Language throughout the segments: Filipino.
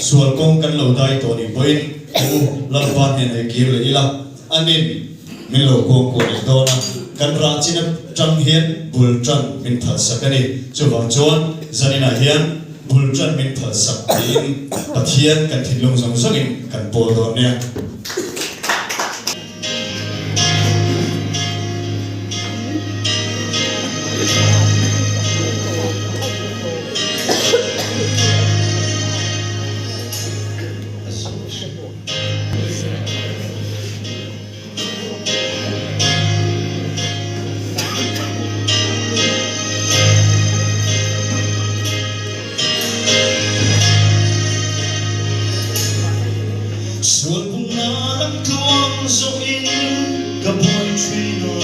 sual kong kan lo dai to ni boin lampat ni ai kir le ila anin min lo kong ko ni dona kan ra china tang hian bul tran min thal sakani chuwa chon zanina hian bul tran min thal sak tin pathian kan thilung zong zongin kan pol do ne sual kong nalang tuwang zoin kapoy trino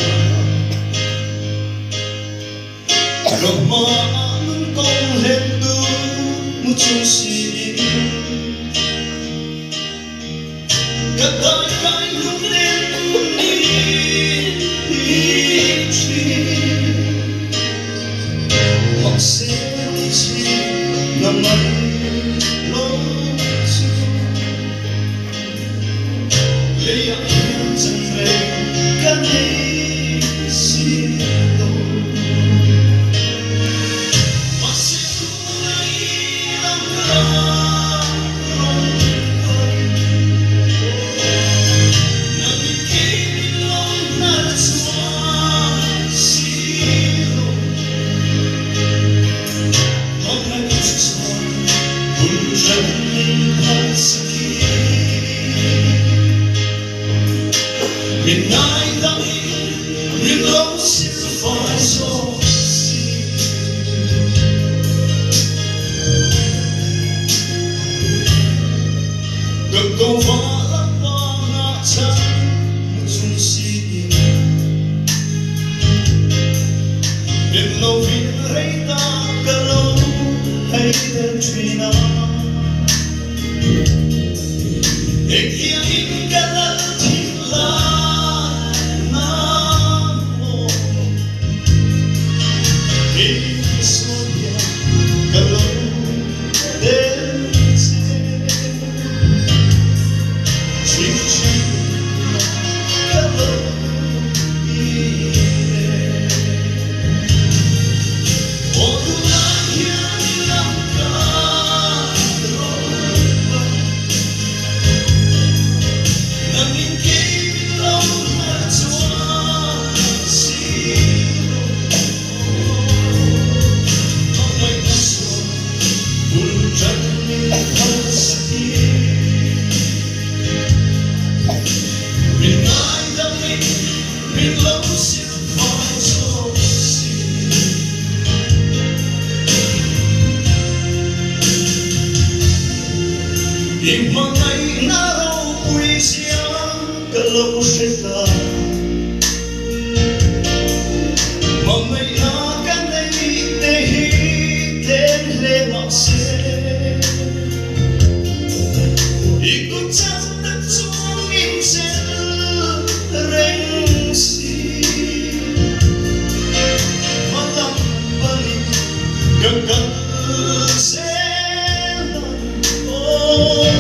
Ramaman kong hendu muchong siin Katay kay lunin ni Magsensi na may Leia entre canecido Masih lambrong Nagkilong na suasilo Magnagustuhan Buljan ng pagsakit Midnight longing, we lost in the forest of the sea. Gagawa lang natin muchong siin. Binlawin rin na galaw ay deltrina. Ikiyain ka lang tila. Sonia, calor del cielo, chichi, calor ire. Odulanya langka roba, nangingkay bilaw na tuwa silo. Imangay naraw pulisiyang galaw siya mamaya ka na'y dehitin lemaksin ikut cantik cungin sel rengsi malam balik gagal selan oh